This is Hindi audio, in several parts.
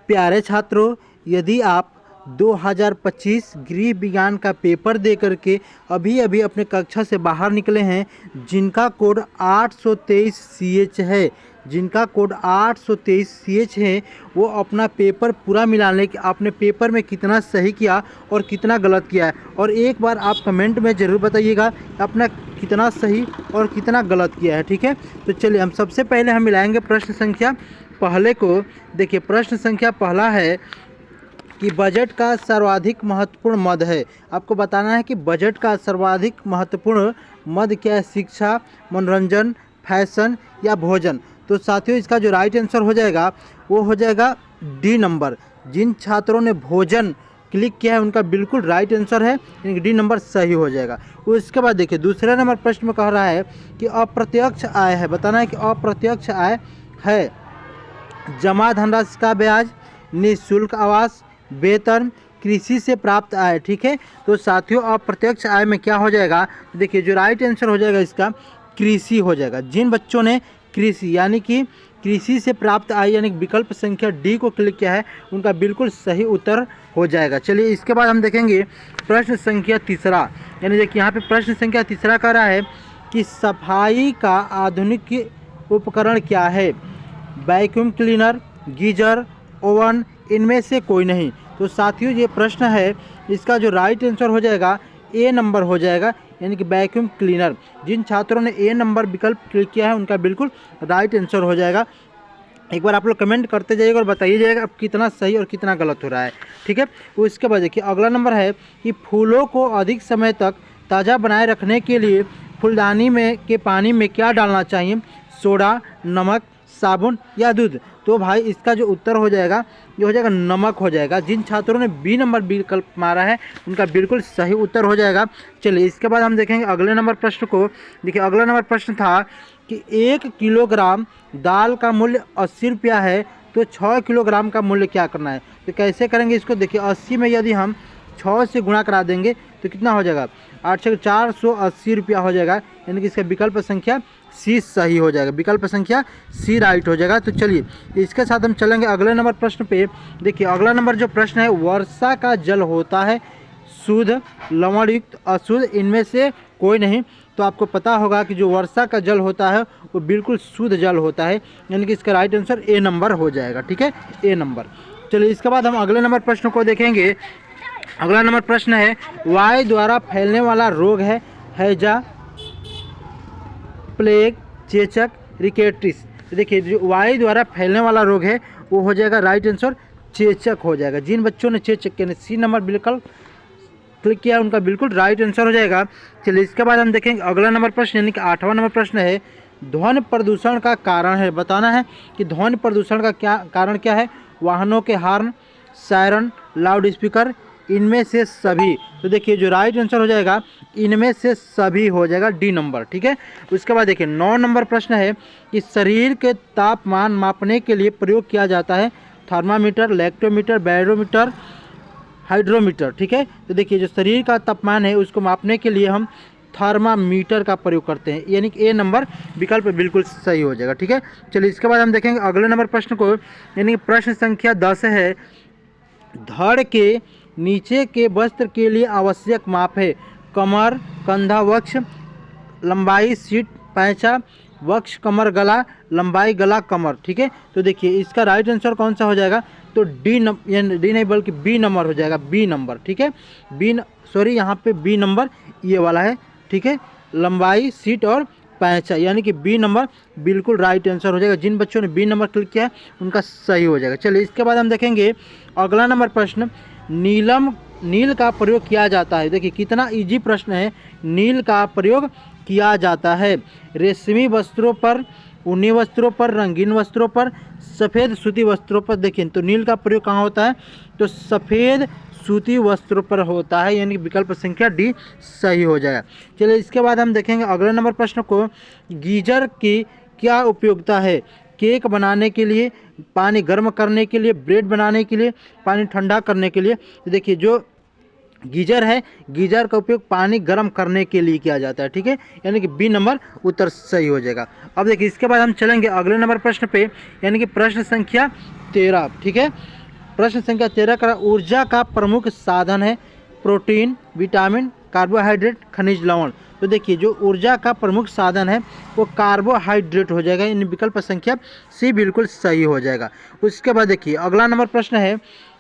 प्यारे छात्रों, यदि आप 2025 गृह विज्ञान का पेपर दे करके अभी अभी अपने कक्षा से बाहर निकले हैं, जिनका कोड 823 CH है, जिनका कोड 823 CH है, वो अपना पेपर पूरा मिला लें कि आपने पेपर में कितना सही किया और कितना गलत किया है। और एक बार आप कमेंट में ज़रूर बताइएगा अपना कितना सही और कितना गलत किया है। ठीक है, तो चलिए हम सबसे पहले हम मिलाएंगे प्रश्न संख्या पहले को। देखिए, प्रश्न संख्या पहला है कि बजट का सर्वाधिक महत्वपूर्ण मद है। आपको बताना है कि बजट का सर्वाधिक महत्वपूर्ण मद क्या है, शिक्षा, मनोरंजन, फैशन या भोजन। तो साथियों, इसका जो राइट आंसर हो जाएगा वो हो जाएगा डी नंबर। जिन छात्रों ने भोजन क्लिक किया है उनका बिल्कुल राइट आंसर है, यानी डी नंबर सही हो जाएगा। उसके बाद देखिए, दूसरे नंबर प्रश्न में कह रहा है कि अप्रत्यक्ष आय है। बताना है कि अप्रत्यक्ष आय है जमा धनराशि का ब्याज, निःशुल्क आवास, वेतन, कृषि से प्राप्त आय। ठीक है, तो साथियों अप्रत्यक्ष आय में क्या हो जाएगा, देखिए जो राइट आंसर हो जाएगा इसका कृषि हो जाएगा। जिन बच्चों ने कृषि यानी कि कृषि से प्राप्त आय यानी विकल्प संख्या डी को क्लिक किया है उनका बिल्कुल सही उत्तर हो जाएगा। चलिए इसके बाद हम देखेंगे प्रश्न संख्या तीसरा। यानी देखिए यहाँ पे प्रश्न संख्या तीसरा कह रहा है कि सफाई का आधुनिक उपकरण क्या है, वैक्यूम क्लीनर, गीजर, ओवन, इनमें से कोई नहीं। तो साथियों ये प्रश्न है, इसका जो राइट आंसर हो जाएगा ए नंबर हो जाएगा, यानी कि वैक्यूम क्लीनर। जिन छात्रों ने ए नंबर विकल्प क्लिक किया है उनका बिल्कुल राइट आंसर हो जाएगा। एक बार आप लोग कमेंट करते जाइएगा और बताइए जाएगा अब कितना सही और कितना गलत हो रहा है। ठीक है, उसके बाद देखिए अगला नंबर है कि फूलों को अधिक समय तक ताज़ा बनाए रखने के लिए फूलदानी में के पानी में क्या डालना चाहिए, सोडा, नमक, साबुन या दूध। तो भाई इसका जो उत्तर हो जाएगा ये हो जाएगा नमक हो जाएगा। जिन छात्रों ने बी नंबर विकल्प मारा है उनका बिल्कुल सही उत्तर हो जाएगा। चलिए इसके बाद हम देखेंगे अगले नंबर प्रश्न को। देखिए अगला नंबर प्रश्न था कि 1 किलोग्राम दाल का मूल्य 80 रुपया है, तो 6 किलोग्राम का मूल्य क्या करना है। तो कैसे करेंगे इसको, देखिए 80 में यदि हम 6 से गुणा करा देंगे तो कितना हो जाएगा, 8 से 480 रुपया हो जाएगा, यानी कि इसका विकल्प संख्या सी सही हो जाएगा, विकल्प संख्या सी राइट हो जाएगा। तो चलिए इसके साथ हम चलेंगे अगले नंबर प्रश्न पे। देखिए अगला नंबर जो प्रश्न है, वर्षा का जल होता है शुद्ध, लवणयुक्त, अशुद्ध, इनमें से कोई नहीं। तो आपको पता होगा कि जो वर्षा का जल होता है वो बिल्कुल शुद्ध जल होता है, यानी कि इसका राइट आंसर ए नंबर हो जाएगा। ठीक है, ए नंबर। चलिए इसके बाद हम अगले नंबर प्रश्न को देखेंगे। अगला नंबर प्रश्न है वायु द्वारा फैलने वाला रोग है हैजा, प्लेग, चेचक, रिकेट्रिस। देखिए जो वायु द्वारा फैलने वाला रोग है वो हो जाएगा राइट आंसर चेचक हो जाएगा। जिन बच्चों ने चेचक यानी सी नंबर बिल्कुल क्लिक किया उनका बिल्कुल राइट आंसर हो जाएगा। चलिए इसके बाद हम देखेंगे अगला नंबर प्रश्न, यानी कि 8वां नंबर प्रश्न है ध्वनि प्रदूषण का कारण है। बताना है कि ध्वनि प्रदूषण का क्या कारण क्या है, वाहनों के हॉर्न, सायरन, लाउड स्पीकर, इनमें से सभी। तो देखिए जो राइट आंसर हो जाएगा इनमें से सभी हो जाएगा, डी नंबर। ठीक है, उसके बाद देखिए 9 नंबर प्रश्न है कि शरीर के तापमान मापने के लिए प्रयोग किया जाता है थर्मामीटर, लैक्टोमीटर, बैरोमीटर, हाइड्रोमीटर। ठीक है, तो देखिए जो शरीर का तापमान है उसको मापने के लिए हम थर्मामीटर का प्रयोग करते हैं, यानी कि ए नंबर विकल्प बिल्कुल सही हो जाएगा। ठीक है, चलिए इसके बाद हम देखेंगे अगले नंबर प्रश्न को, यानी कि प्रश्न संख्या 10 है धड़ के नीचे के वस्त्र के लिए आवश्यक माप है कमर, कंधा, वक्ष, लंबाई, सीट, पैंचा, वक्ष, कमर, गला, लंबाई, गला, कमर। ठीक है, तो देखिए इसका राइट आंसर कौन सा हो जाएगा, तो डी नहीं बल्कि बी नंबर हो जाएगा, बी नंबर। ठीक है, यहाँ पे बी नंबर ये वाला है। ठीक है, लंबाई, सीट और पैंचा, यानी कि बी नंबर बिल्कुल राइट आंसर हो जाएगा। जिन बच्चों ने बी नंबर क्लिक किया है उनका सही हो जाएगा। चलिए इसके बाद हम देखेंगे अगला नंबर प्रश्न, नील का प्रयोग किया जाता है। देखिए कितना इजी प्रश्न है, नील का प्रयोग किया जाता है रेशमी वस्त्रों पर, ऊनी वस्त्रों पर, रंगीन वस्त्रों पर, सफ़ेद सूती वस्त्रों पर। देखिए तो नील का प्रयोग कहाँ होता है, तो सफ़ेद सूती वस्त्रों पर होता है, यानी कि विकल्प संख्या डी सही हो जाएगा। चलिए इसके बाद हम देखेंगे अगले नंबर प्रश्न को, गीजर की क्या उपयोगिता है, केक बनाने के लिए, पानी गर्म करने के लिए, ब्रेड बनाने के लिए, पानी ठंडा करने के लिए। तो देखिए जो गीजर है, गीजर का उपयोग पानी गर्म करने के लिए किया जाता है। ठीक है, यानी कि बी नंबर उत्तर सही हो जाएगा। अब देखिए इसके बाद हम चलेंगे अगले नंबर प्रश्न पे, यानी कि प्रश्न संख्या 13। ठीक है, प्रश्न संख्या 13 का ऊर्जा का प्रमुख साधन है प्रोटीन, विटामिन, कार्बोहाइड्रेट, खनिज लवण। तो देखिए जो ऊर्जा का प्रमुख साधन है वो कार्बोहाइड्रेट हो जाएगा, इन विकल्प संख्या सी बिल्कुल सही हो जाएगा। उसके बाद देखिए अगला नंबर प्रश्न है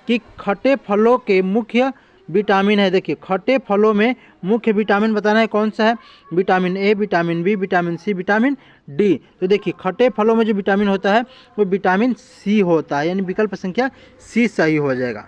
कि खट्टे फलों के मुख्य विटामिन है। देखिए खट्टे फलों में मुख्य विटामिन बताना है कौन सा है, vitamin A, vitamin B, vitamin C, vitamin D. तो देखिए खट्टे फलों में जो विटामिन होता है वो विटामिन सी होता है, यानी विकल्प संख्या सी सही हो जाएगा।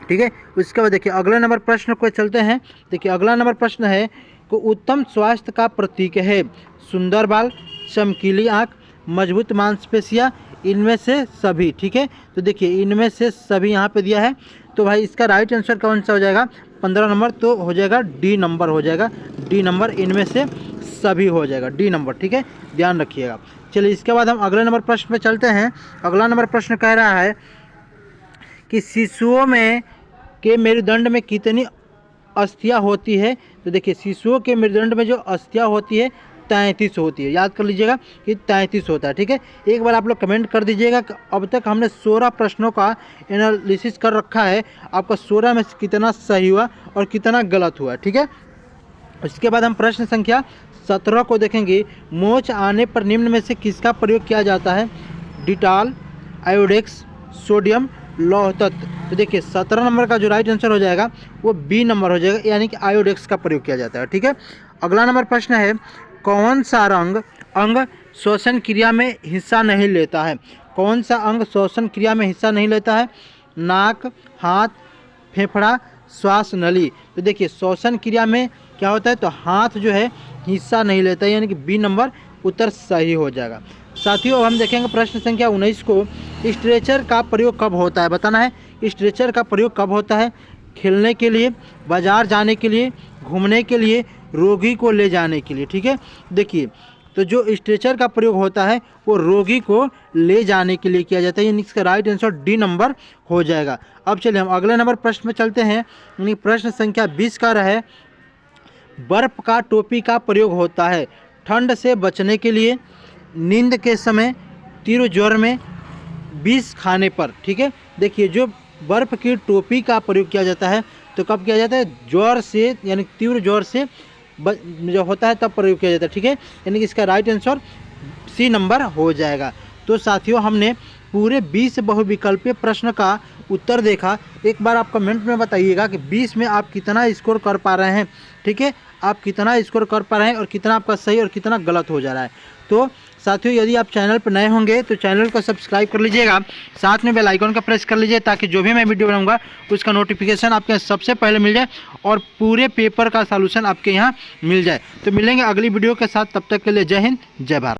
ठीक है, उसके बाद देखिए अगला नंबर प्रश्न को चलते हैं। देखिए अगला नंबर प्रश्न है कि उत्तम स्वास्थ्य का प्रतीक है सुंदर बाल, चमकीली आँख, मजबूत मांसपेशियाँ, इनमें से सभी। ठीक है, तो देखिए इनमें से सभी यहाँ पे दिया है, तो भाई इसका राइट आंसर कौन सा हो जाएगा, 15 नंबर तो हो जाएगा डी नंबर हो जाएगा, डी नंबर इनमें से सभी हो जाएगा, डी नंबर। ठीक है, ध्यान रखिएगा। चलिए इसके बाद हम अगले नंबर प्रश्न पे चलते हैं। अगला नंबर प्रश्न कह रहा है कि शिशुओं में के मेरुदंड में कितनी अस्थियाँ होती है। तो देखिए शिशुओं के मेरुदंड में जो अस्थियाँ होती है 33 होती है, याद कर लीजिएगा कि 33 होता है। ठीक है, एक बार आप लोग कमेंट कर दीजिएगा कि अब तक हमने 16 प्रश्नों का एनालिसिस कर रखा है, आपका 16 में से कितना सही हुआ और कितना गलत हुआ। ठीक है, उसके बाद हम प्रश्न संख्या 17 को देखेंगे। मोच आने पर निम्न में से किसका प्रयोग किया जाता है, डिटॉल, आयोडेक्स, सोडियम, लौह तत्व। तो देखिए 17 नंबर का जो राइट आंसर हो जाएगा वो बी नंबर हो जाएगा, यानी कि आयोडेक्स का प्रयोग किया जाता है। ठीक है, अगला नंबर प्रश्न है कौन सा अंग श्वसन क्रिया में हिस्सा नहीं लेता है। कौन सा अंग श्वसन क्रिया में हिस्सा नहीं लेता है, नाक, हाथ, फेफड़ा, श्वास नली। तो देखिए श्वसन क्रिया में क्या होता है, तो हाथ जो है हिस्सा नहीं लेता है, यानी कि बी नंबर उत्तर सही हो जाएगा। साथियों हम देखेंगे प्रश्न संख्या 19 को। स्ट्रेचर का प्रयोग कब होता है, बताना है स्ट्रेचर का प्रयोग कब होता है, खेलने के लिए, बाजार जाने के लिए, घूमने के लिए, रोगी को ले जाने के लिए। ठीक है, देखिए तो जो स्ट्रेचर का प्रयोग होता है वो रोगी को ले जाने के लिए किया जाता है, यानी इसका राइट आंसर डी नंबर हो जाएगा। अब चलिए हम अगले नंबर प्रश्न में चलते हैं, यानी प्रश्न संख्या 20 का रहे बर्फ का टोपी का प्रयोग होता है ठंड से बचने के लिए, नींद के समय, तीव्र ज्वर में, विष खाने पर। ठीक है, देखिए जो बर्फ़ की टोपी का प्रयोग किया जाता है तो कब किया जाता है, ज्वर से, यानी तीव्र ज्वर से जो होता है तब प्रयोग किया जाता है। ठीक है, यानी कि इसका राइट आंसर सी नंबर हो जाएगा। तो साथियों हमने पूरे 20 बहुविकल्पीय प्रश्न का उत्तर देखा। एक बार आप कमेंट में बताइएगा कि 20 में आप कितना स्कोर कर पा रहे हैं। ठीक है, आप कितना स्कोर कर पा रहे हैं और कितना आपका सही और कितना गलत हो जा रहा है। तो साथियों यदि आप चैनल पर नए होंगे तो चैनल को सब्सक्राइब कर लीजिएगा, साथ में बेल आइकन का प्रेस कर लीजिए ताकि जो भी मैं वीडियो बनाऊंगा उसका नोटिफिकेशन आपके सबसे पहले मिल जाए और पूरे पेपर का सॉल्यूशन आपके यहाँ मिल जाए। तो मिलेंगे अगली वीडियो के साथ, तब तक के लिए जय हिंद, जय भारत।